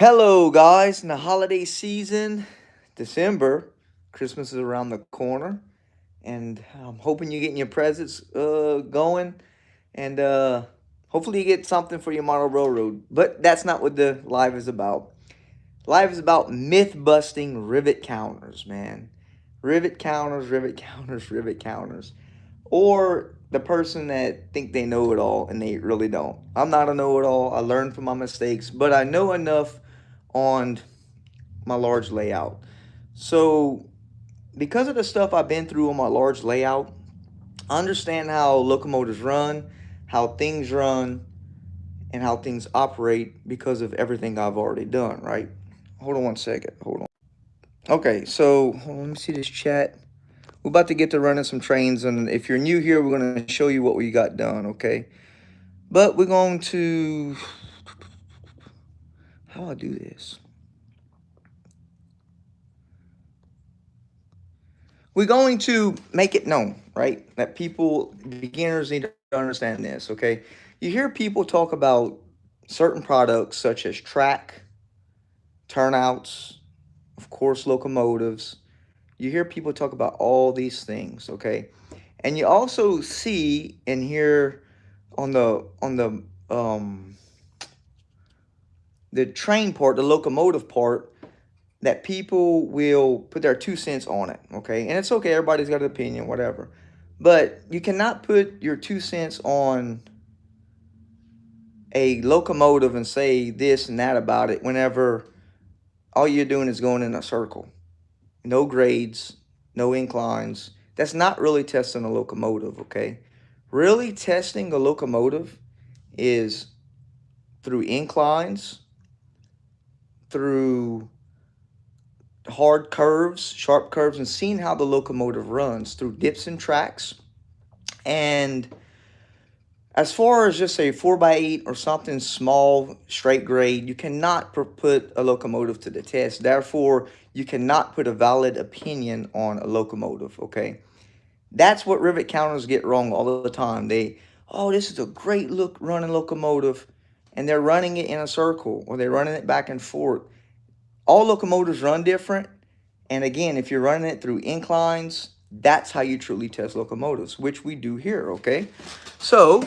Hello, guys. In the holiday season, December, Christmas is around the corner, and I'm hoping you're getting your presents going, and hopefully you get something for your model railroad. But that's not what the live is about. Live is about myth busting rivet counters, man. Rivet counters, rivet counters, rivet counters, or the person that think they know it all and they really don't. I'm not a know it all. I learned from my mistakes, but I know enough on my large layout. So, because of the stuff I've been through on my large layout, I understand how locomotives run, how things run, and how things operate because of everything I've already done, right? Hold on one second. Hold on. Okay, so let me see this chat. We're about to get to running some trains, and if you're new here, we're going to show you what we got done, okay? But we're going to. How do I do this? We're going to make it known, right? That people, beginners need to understand this, okay? You hear people talk about certain products such as track, turnouts, of course, locomotives. You hear people talk about all these things, okay? And you also see and hear on the train part, the locomotive part, that people will put their 2 cents on it, okay? And it's okay, everybody's got an opinion, whatever. But you cannot put your 2 cents on a locomotive and say this and that about it whenever all you're doing is going in a circle. No grades, no inclines. That's not really testing a locomotive, okay? Really testing a locomotive is through inclines, through hard curves, sharp curves, and seeing how the locomotive runs through dips and tracks. And as far as just a 4x8 or something small, straight grade, you cannot put a locomotive to the test. Therefore, you cannot put a valid opinion on a locomotive, okay? That's what rivet counters get wrong all the time. Oh, this is a great look running locomotive, and they're running it in a circle, or they're running it back and forth. All locomotives run different. And again, if you're running it through inclines, that's how you truly test locomotives, which we do here, okay? So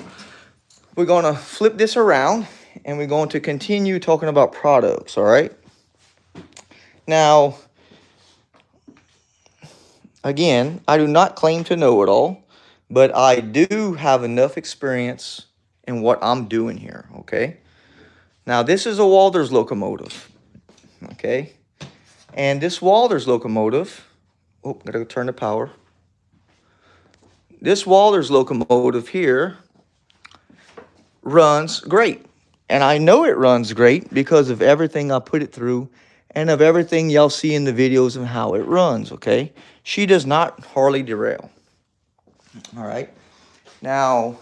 we're going to flip this around, and we're going to continue talking about products, all right? Now, again, I do not claim to know it all, but I do have enough experience in what I'm doing here, okay? Now, this is a Walters locomotive, okay? And this Walters locomotive, oh, gotta turn the power. This Walters locomotive here runs great. And I know it runs great because of everything I put it through and of everything y'all see in the videos of how it runs, okay? She does not hardly derail. All right. Now,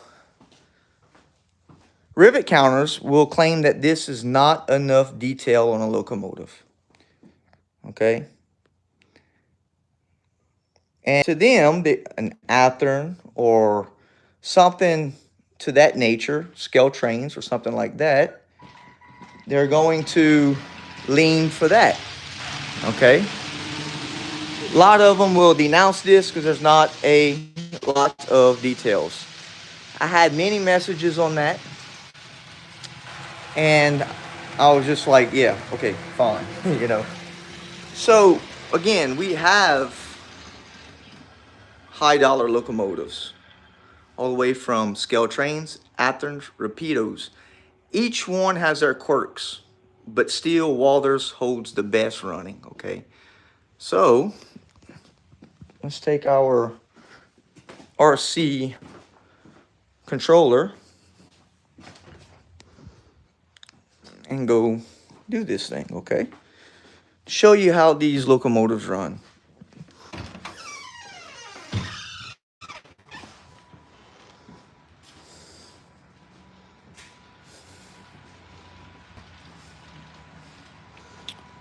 rivet counters will claim that this is not enough detail on a locomotive, okay? And to them, an Athearn or something to that nature, scale trains or something like that, they're going to lean for that, okay? A lot of them will denounce this because there's not a lot of details. I had many messages on that, and I was just like, yeah, okay, fine, you know. So, again, we have high dollar locomotives, all the way from scale trains, Athearns, Rapidos. Each one has their quirks, but still Walters holds the best running, okay? So, let's take our RC controller and go do this thing, okay? Show you how these locomotives run.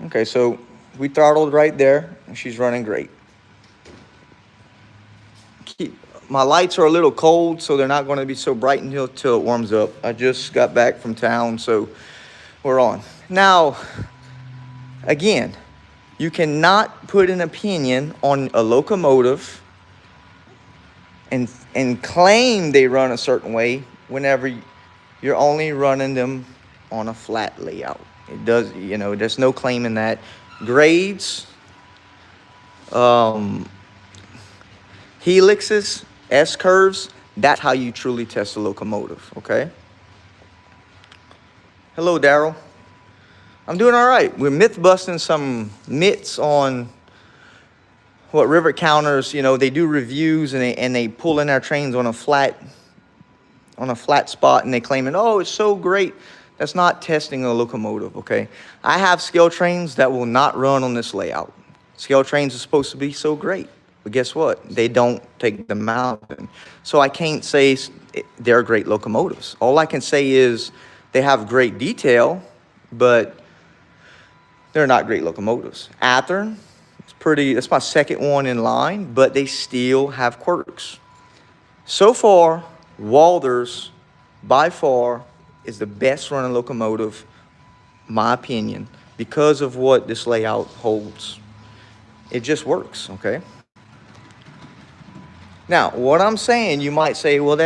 Okay, so we throttled right there, and she's running great. My lights are a little cold, so they're not going to be so bright until it warms up. I just got back from town, so we're on. Now, Again, you cannot put an opinion on a locomotive and claim they run a certain way whenever you're only running them on a flat layout. It does, there's no claim in that. Grades, helixes, S curves, that's how you truly test a locomotive, okay? Hello, Daryl. I'm doing all right. We're myth busting some myths on what rivet counters, they do reviews and they pull in their trains on a flat spot and they claiming, oh, it's so great. That's not testing a locomotive, okay? I have scale trains that will not run on this layout. Scale trains are supposed to be so great, but guess what? They don't take the mountain. So I can't say they're great locomotives. All I can say is they have great detail, but they're not great locomotives. Athearn, that's my second one in line, but they still have quirks. So far, Walters, by far, is the best running locomotive, my opinion, because of what this layout holds. It just works, okay? Now, what I'm saying, you might say, well,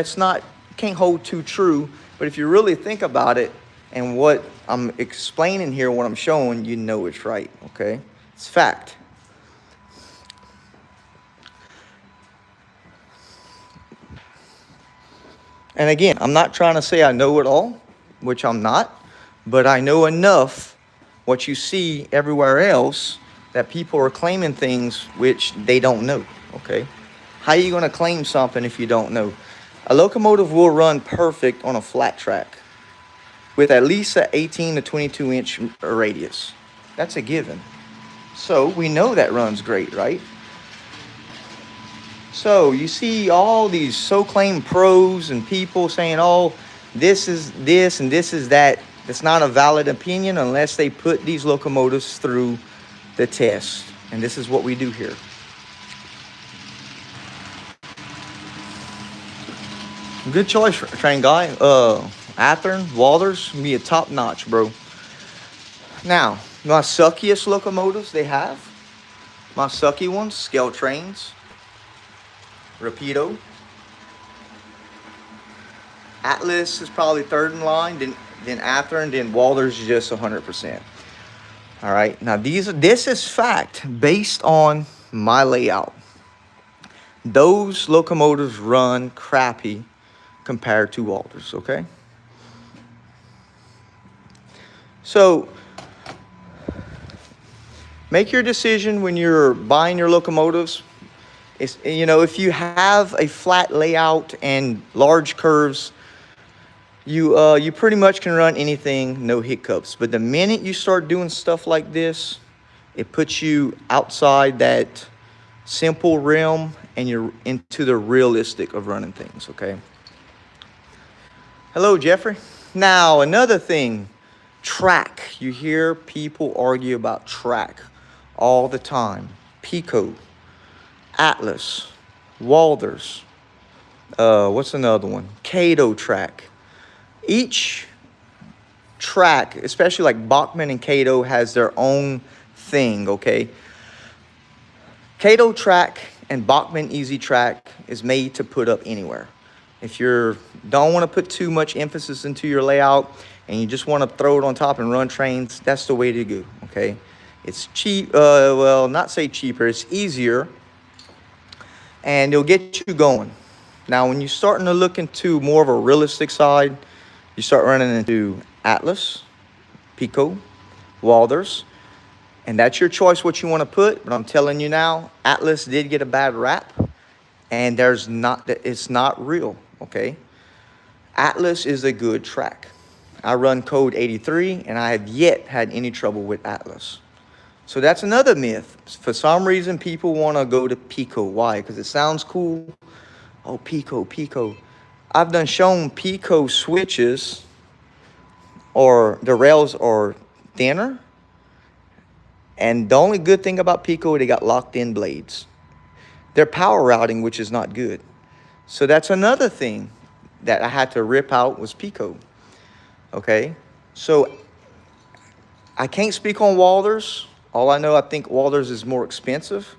can't hold too true, but if you really think about it and what I'm explaining here, what I'm showing, you know it's right, okay? It's fact. And again, I'm not trying to say I know it all, which I'm not, but I know enough what you see everywhere else that people are claiming things which they don't know, okay? How are you going to claim something if you don't know? A locomotive will run perfect on a flat track with at least an 18 to 22 inch radius. That's a given. So we know that runs great, right? So you see all these so-claimed pros and people saying, oh, this is this and this is that. That's not a valid opinion unless they put these locomotives through the test. And this is what we do here. Good choice, train guy. Athearn, Walters, be a top notch, bro. Now, my suckiest locomotives they have. My sucky ones, scale trains. Rapido. Atlas is probably third in line, then Athearn, then Walters is just 100%. All right, now this is fact based on my layout. Those locomotives run crappy compared to Walters, okay? So make your decision when you're buying your locomotives. If you have a flat layout and large curves, you pretty much can run anything, no hiccups. But the minute you start doing stuff like this, it puts you outside that simple realm and you're into the realistic of running things, okay? Hello, Jeffrey. Now, another thing, track. You hear people argue about track all the time. Pico, Atlas, Walters, what's another one? Cato track. Each track, especially like Bachmann and Cato, has their own thing, okay? Cato track and Bachmann easy track is made to put up anywhere. If you don't want to put too much emphasis into your layout and you just want to throw it on top and run trains, that's the way to go, okay? It's cheap, well, not say cheaper, it's easier, and it'll get you going. Now, when you're starting to look into more of a realistic side, you start running into Atlas, Pico, Walters, and that's your choice what you want to put. But I'm telling you now, Atlas did get a bad rap, and it's not real, okay? Atlas is a good track. I run code 83, and I have yet had any trouble with Atlas. So that's another myth. For some reason, people want to go to Pico. Why? Because it sounds cool. Oh, Pico. I've done shown Pico switches or the rails are thinner. And the only good thing about Pico, they got locked in blades. They're power routing, which is not good. So that's another thing that I had to rip out was Pico. Okay? So I can't speak on Walthers. All I know, I think Walthers is more expensive.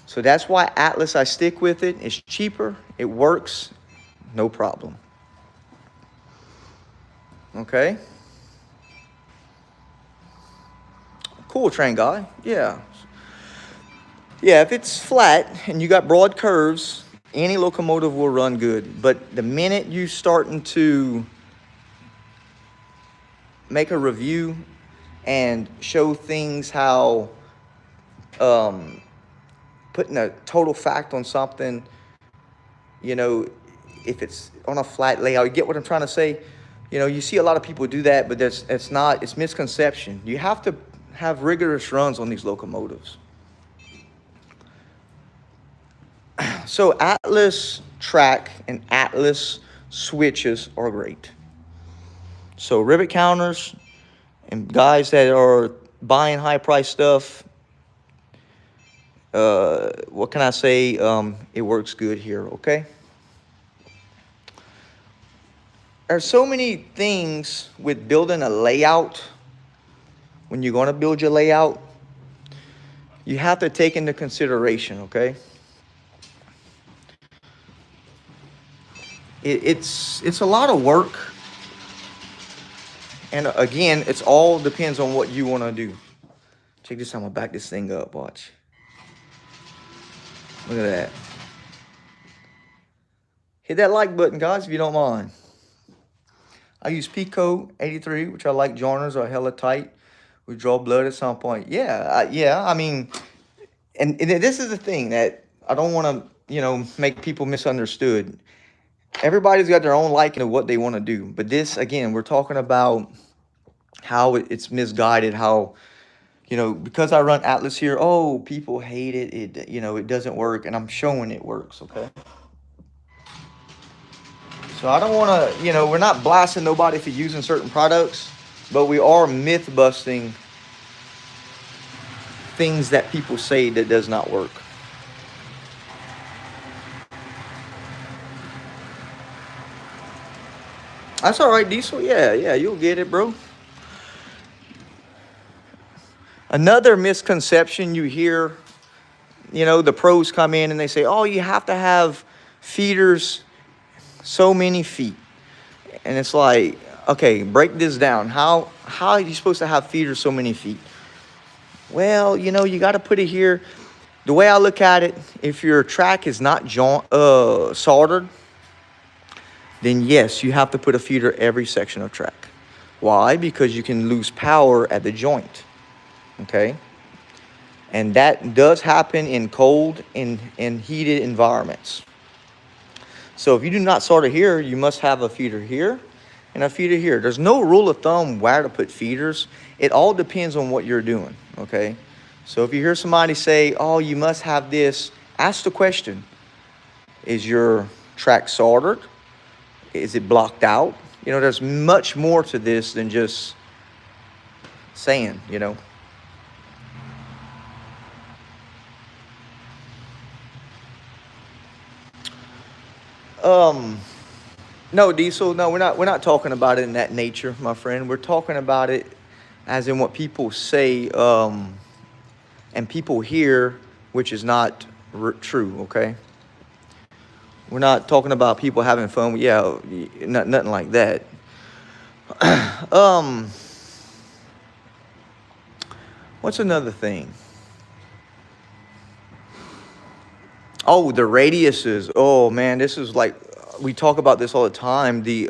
So that's why Atlas, I stick with it. It's cheaper. It works. No problem. Okay. Cool, train guy. Yeah. Yeah, if it's flat and you got broad curves, any locomotive will run good. But the minute you starting to make a review and show things how putting a total fact on something, you know, if it's on a flat layout, you get what I'm trying to say? You know, you see a lot of people do that, but it's misconception. You have to have rigorous runs on these locomotives. So Atlas track and Atlas switches are great. So rivet counters and guys that are buying high price stuff, what can I say? It works good here, okay? There's so many things with building a layout. When you're going to build your layout, you have to take into consideration, okay? It's a lot of work. And again, it's all depends on what you want to do. Check this out. I'm going to back this thing up. Watch. Look at that. Hit that like button, guys, if you don't mind. I use Pico 83, which I like. Joiners are hella tight. We draw blood at some point. Yeah. I mean, and this is the thing that I don't want to, you know, make people misunderstood. Everybody's got their own liking of what they want to do. But this, again, we're talking about how it's misguided, how, you know, because I run Atlas here, oh, people hate it. It, you know, it doesn't work. And I'm showing it works, okay? So I don't want to, you know, we're not blasting nobody for using certain products, but we are myth busting things that people say that does not work. That's all right, Diesel. Yeah, you'll get it, bro. Another misconception you hear, you know, the pros come in and they say, oh, you have to have feeders so many feet. And it's like, okay, break this down. How are you supposed to have feeders so many feet? Well, you know, you got to put it here. The way I look at it, if your track is not soldered, then yes, you have to put a feeder every section of track. Why? Because you can lose power at the joint, okay? And that does happen in cold and heated environments. So if you do not solder here, you must have a feeder here and a feeder here. There's no rule of thumb where to put feeders. It all depends on what you're doing, okay? So if you hear somebody say, oh, you must have this, ask the question, is your track soldered? Is it blocked out? You know, there's much more to this than just saying, you know. No, Diesel, no, we're not talking about it in that nature, my friend. We're talking about it as in what people say, and people hear, which is not true, okay? We're not talking about people having fun. Yeah, nothing like that. What's another thing? Oh, the radiuses. Oh man, this is like, we talk about this all the time. The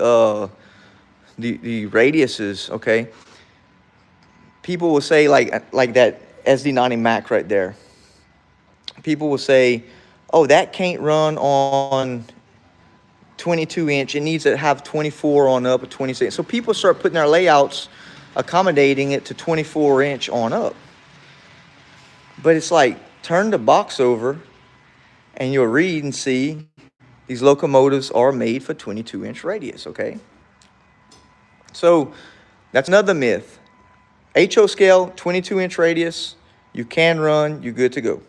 radiuses. Okay. People will say like that SD90 Mac right there. People will say, oh, that can't run on 22 inch. It needs to have 24 on up, or 26. So people start putting their layouts, accommodating it to 24 inch on up. But it's like, turn the box over and you'll read and see these locomotives are made for 22 inch radius, okay? So that's another myth. HO scale, 22 inch radius, you can run, you're good to go.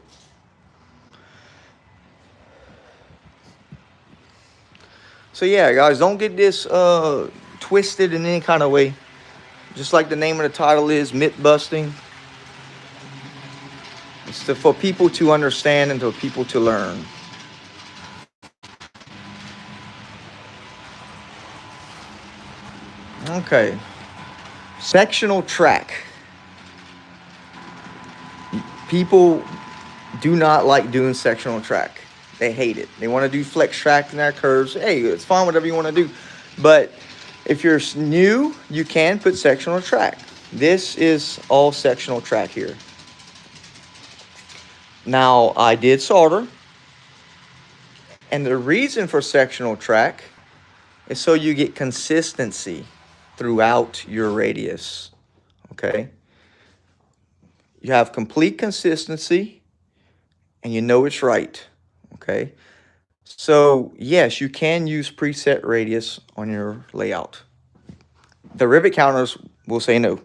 So yeah, guys, don't get this twisted in any kind of way. Just like the name of the title is, Mythbusting. It's for people to understand and for people to learn. Okay. Sectional track. People do not like doing sectional track. They hate it. They want to do flex track in their curves. Hey, it's fine, whatever you want to do. But if you're new, you can put sectional track. This is all sectional track here. Now, I did solder. And the reason for sectional track is so you get consistency throughout your radius. Okay? You have complete consistency and you know it's right. Okay? So, yes, you can use preset radius on your layout. The rivet counters will say no.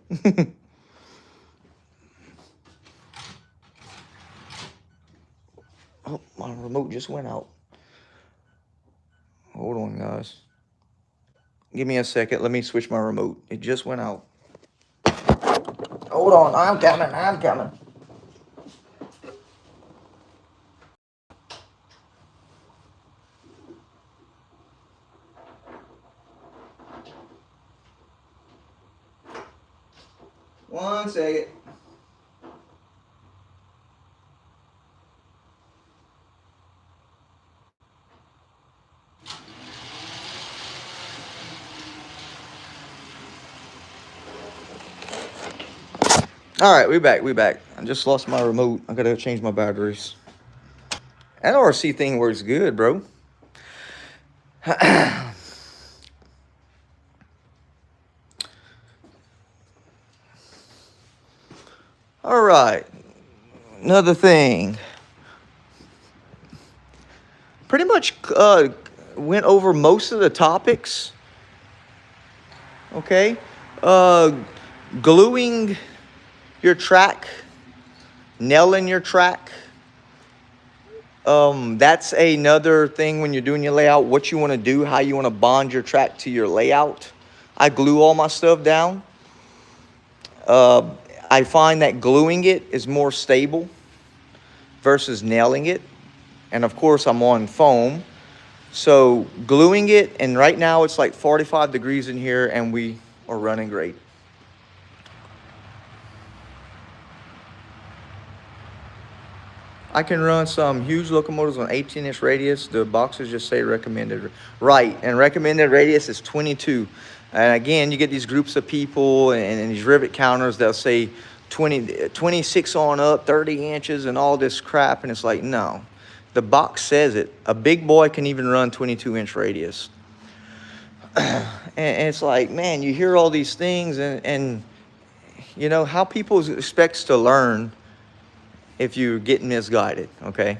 Oh, my remote just went out. Hold on, guys. Give me a second. Let me switch my remote. It just went out. Hold on. I'm coming. One second. All right, we back. I just lost my remote. I gotta change my batteries. That RC thing works good, bro. All right. Another thing. Pretty much went over most of the topics. Okay. Gluing your track, nailing your track. That's another thing when you're doing your layout, what you want to do, how you want to bond your track to your layout. I glue all my stuff down. I find that gluing it is more stable versus nailing it. And of course, I'm on foam. So gluing it, and right now it's like 45 degrees in here and we are running great. I can run some huge locomotives on 18-inch radius. The boxes just say recommended. Right, and recommended radius is 22. And again, you get these groups of people and these rivet counters, they'll say 26 on up, 30 inches and all this crap. And it's like, no, the box says it. A big boy can even run 22-inch radius. And it's like, man, you hear all these things and you know, how people expect to learn if you're getting misguided, okay?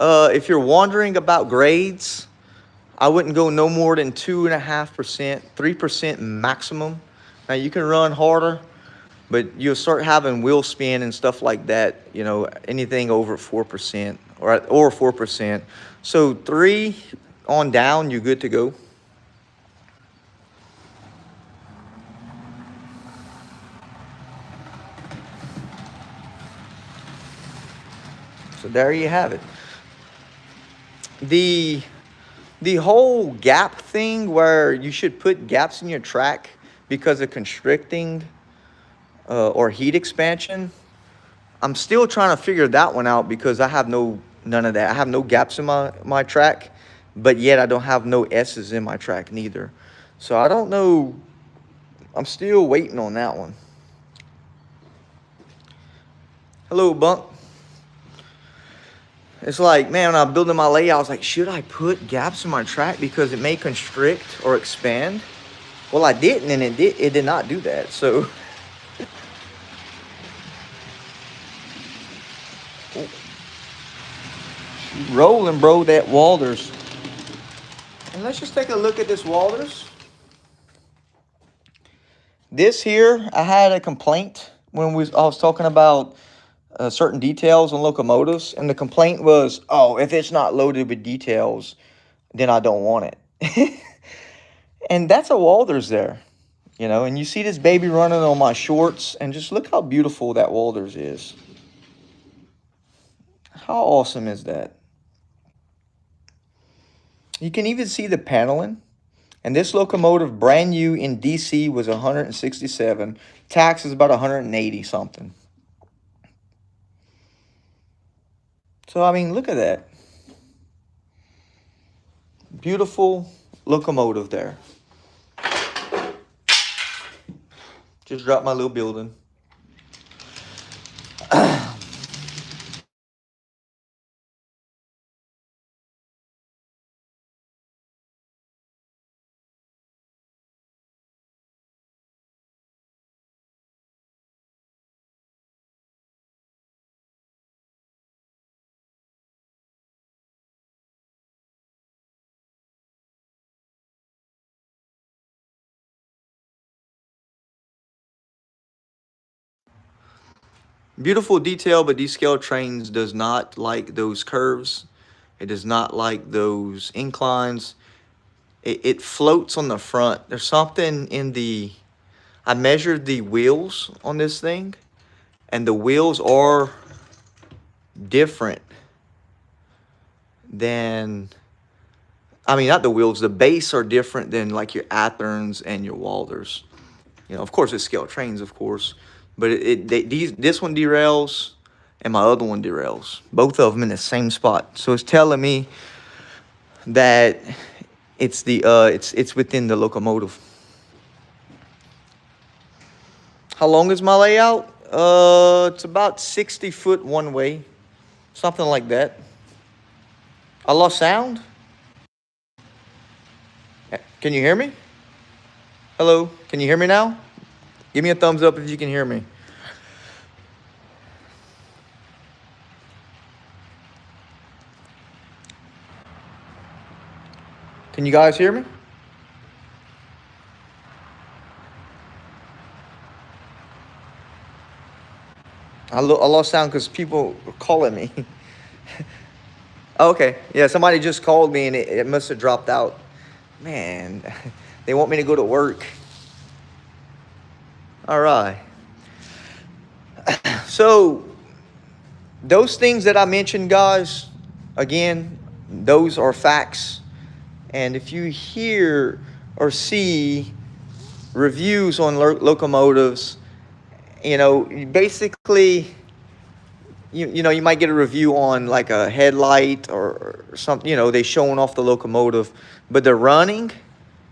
If you're wondering about grades, I wouldn't go no more than 2.5%, 3% maximum. Now, you can run harder, but you'll start having wheel spin and stuff like that, you know, anything over 4% or 4%. So 3 on down, you're good to go. So there you have it. The whole gap thing where you should put gaps in your track because of constricting or heat expansion, I'm still trying to figure that one out because I have none of that. I have no gaps in my track, but yet I don't have no S's in my track neither. So I don't know. I'm still waiting on that one. Hello, Bunk. It's like, man, when I'm building my layout, I was like, should I put gaps in my track because it may constrict or expand? Well, I didn't, and it did not do that. So, rolling, bro, that Walters. And let's just take a look at this Walters. This here, I had a complaint when I was talking about certain details on locomotives, and the complaint was, oh, if it's not loaded with details, then I don't want it. And that's a Walters there, you know. And you see this baby running on my shorts, and just look how beautiful that Walters is. How awesome is that? You can even see the paneling. And this locomotive, brand new in DC, was 167. Tax is about 180 something. So I mean, look at that. Beautiful locomotive there. Just dropped my little building. Beautiful detail, but these scale trains does not like those curves. It does not like those inclines. It floats on the front. There's something in the... I measured the wheels on this thing, and the wheels are different than... I mean, not the wheels. The base are different than like your Atherns and your Walters. You know, of course, it's scale trains, of course. But this one derails, and my other one derails. Both of them in the same spot. So it's telling me that it's within the locomotive. How long is my layout? It's about 60 foot one way, something like that. I lost sound. Can you hear me? Hello, can you hear me now? Give me a thumbs up if you can hear me. Can you guys hear me? I lost sound because people were calling me. Okay, yeah, somebody just called me and it must have dropped out. Man, they want me to go to work. All right. So, those things that I mentioned, guys, again, those are facts. And if you hear or see reviews on locomotives, you know, basically, you know, you might get a review on like a headlight or something, you know, they showing off the locomotive. But the running,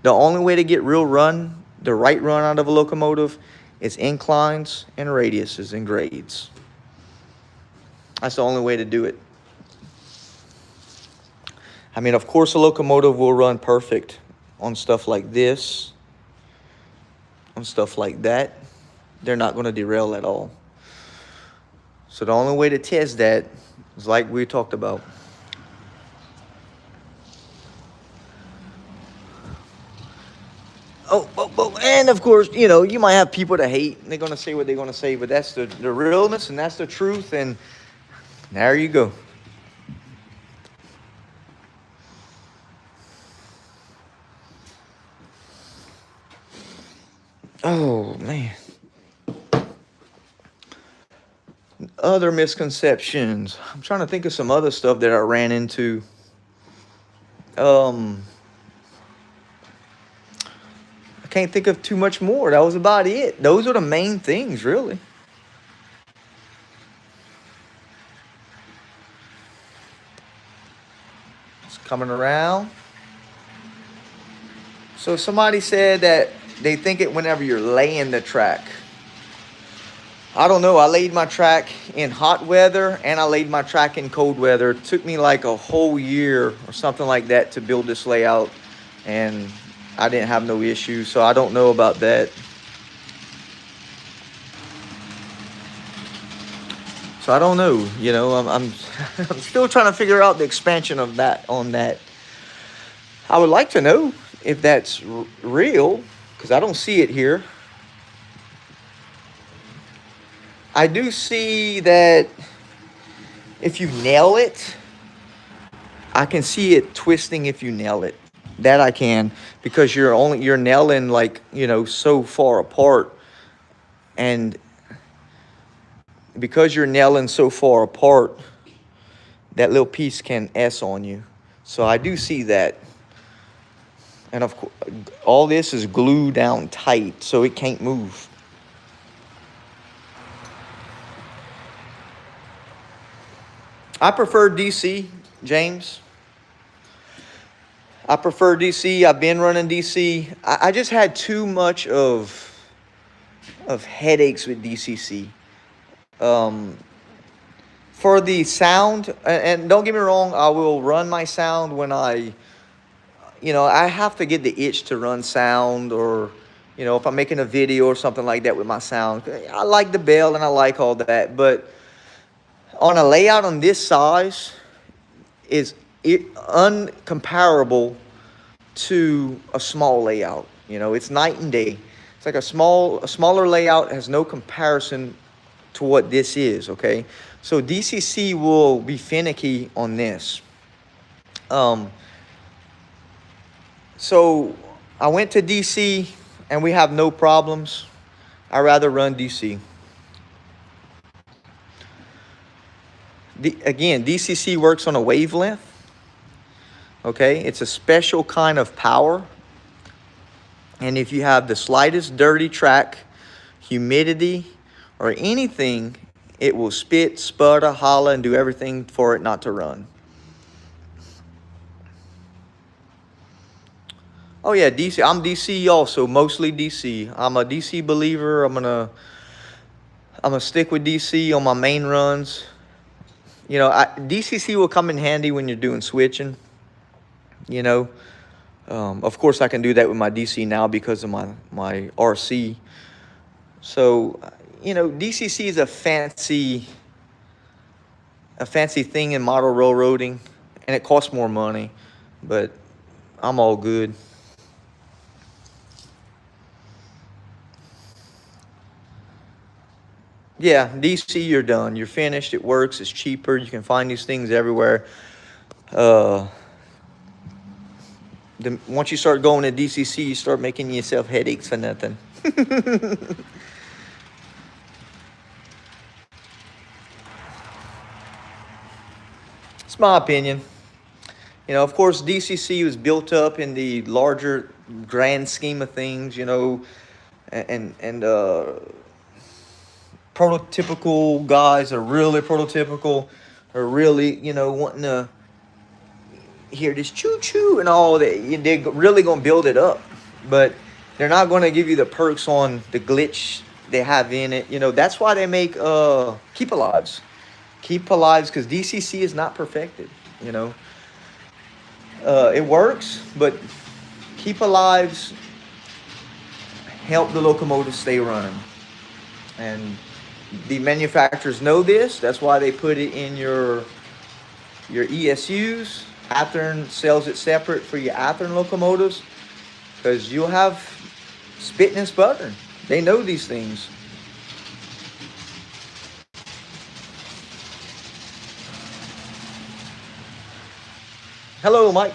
the only way to get the right run out of a locomotive is inclines and radiuses and grades. That's the only way to do it. I mean, of course, a locomotive will run perfect on stuff like this, on stuff like that. They're not going to derail at all. So the only way to test that is like we talked about. Oh, and of course, you know, you might have people that hate, and they're going to say what they're going to say, but that's the realness, and that's the truth, and there you go. Oh, man. Other misconceptions. I'm trying to think of some other stuff that I ran into. I can't think of too much more. That was about it. Those are the main things, really. It's coming around. So somebody said that they think it whenever you're laying the track. I don't know. I laid my track in hot weather and I laid my track in cold weather. It took me like a whole year or something like that to build this layout, and I didn't have no issues, so I don't know about that. So I don't know. You know, I'm I'm still trying to figure out the expansion of that on that. I would like to know if that's real, because I don't see it here. I do see that if you nail it, I can see it twisting if you nail it. That I can, because you're nailing, like, you know, so far apart, and because you're nailing so far apart, that little piece can S on you. So I do see that. And of course, all this is glued down tight, so it can't move. I prefer DC, James. I prefer DC. I've been running DC. I just had too much of headaches with DCC. Um, for the sound, and don't get me wrong, I will run my sound when I have to get the itch to run sound, or, if I'm making a video or something like that with my sound. I like the bell and I like all that, but on a layout on this size is uncomparable to a small layout. It's night and day. It's like a smaller layout has no comparison to what this is, okay? So DCC will be finicky on this. So I went to DC and we have no problems. I rather run DC. Again, DCC works on a wavelength. Okay, it's a special kind of power. And if you have the slightest dirty track, humidity, or anything, it will spit, sputter, holler, and do everything for it not to run. Oh yeah, DC. I'm DC also, mostly DC. I'm a DC believer. I'm gonna stick with DC on my main runs. DCC will come in handy when you're doing switching. Of course, I can do that with my DC now because of my RC. So, DCC is a fancy thing in model railroading, and it costs more money, but I'm all good. Yeah, DC, you're done. You're finished. It works. It's cheaper. You can find these things everywhere. Once you start going to DCC, you start making yourself headaches for nothing. It's my opinion. Of course, DCC was built up in the larger grand scheme of things, and prototypical guys are really prototypical, are really, wanting to hear this choo-choo and all that. They're really going to build it up, but they're not going to give you the perks on the glitch they have in it. That's why they make Keep Alives. Keep Alives, because DCC is not perfected, it works, but Keep Alives help the locomotive stay running. And the manufacturers know this. That's why they put it in your ESUs. Athearn sells it separate for your Athearn locomotives, because you'll have spitting and sputtering. They know these things. Hello, Mike.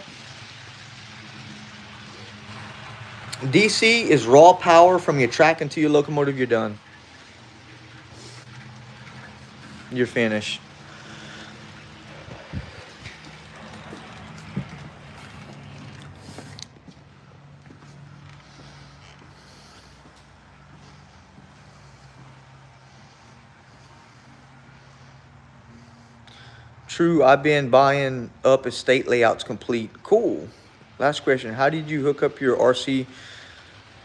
DC is raw power from your track into your locomotive. You're done. You're finished. True, I've been buying up estate layouts complete. Cool. Last question. How did you hook up your RC?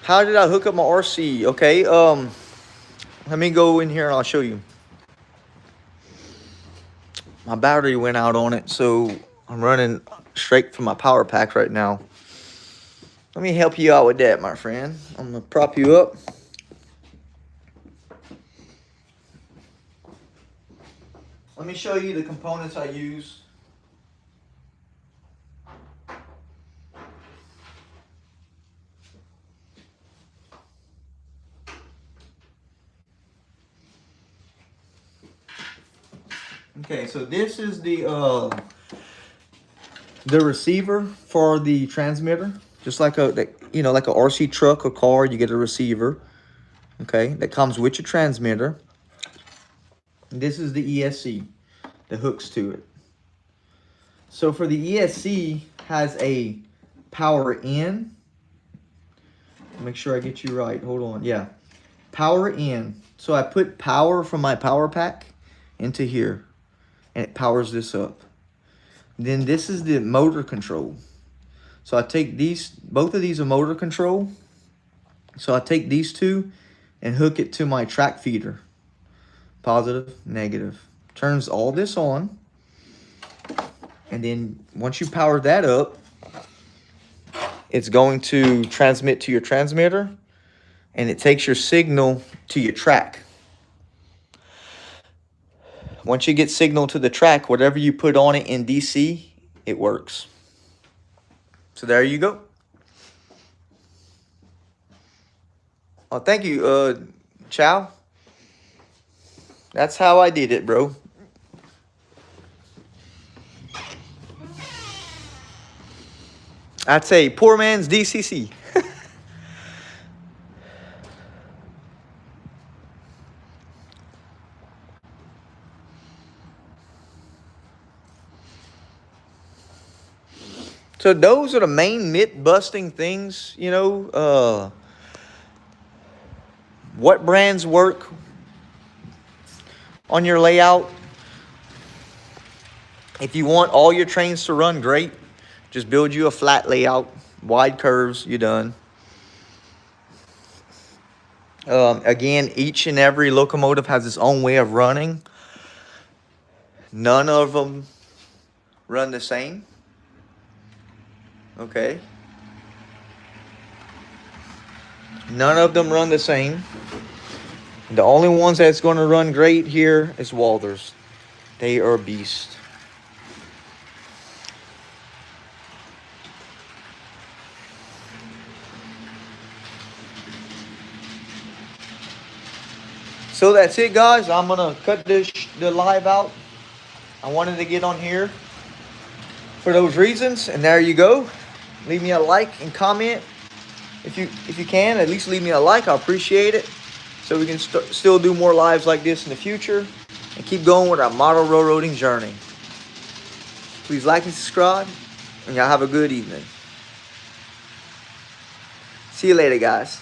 How did I hook up my RC? Okay, let me go in here and I'll show you. My battery went out on it, so I'm running straight from my power pack right now. Let me help you out with that, my friend. I'm gonna prop you up. Let me show you the components I use. Okay, so this is the the receiver for the transmitter, just like a like a RC truck or car, you get a receiver, okay, that comes with your transmitter. And this is the ESC that hooks to it. So for the ESC has a power in. Make sure I get you right. Hold on. Yeah. Power in. So I put power from my power pack into here, and it powers this up. Then this is the motor control. So I take these, both of these are motor control. So I take these two and hook it to my track feeder. Positive, negative. Turns all this on. And then once you power that up, it's going to transmit to your transmitter, and it takes your signal to your track. Once you get signal to the track, whatever you put on it in DC, it works. So there you go. Oh, thank you, Chow. That's how I did it, bro. I'd say poor man's DCC. So those are the main myth-busting things, you know. What brands work on your layout? If you want all your trains to run great, just build you a flat layout, wide curves, you're done. Again, each and every locomotive has its own way of running. None of them run the same. Okay. None of them run the same. The only ones that's going to run great here is Walthers. They are beasts. So that's it, guys. I'm going to cut the live out. I wanted to get on here for those reasons, and there you go. Leave me a like and comment if you can. At least leave me a like. I appreciate it, so we can still do more lives like this in the future and keep going with our model railroading journey. Please like and subscribe, and y'all have a good evening. See you later, guys.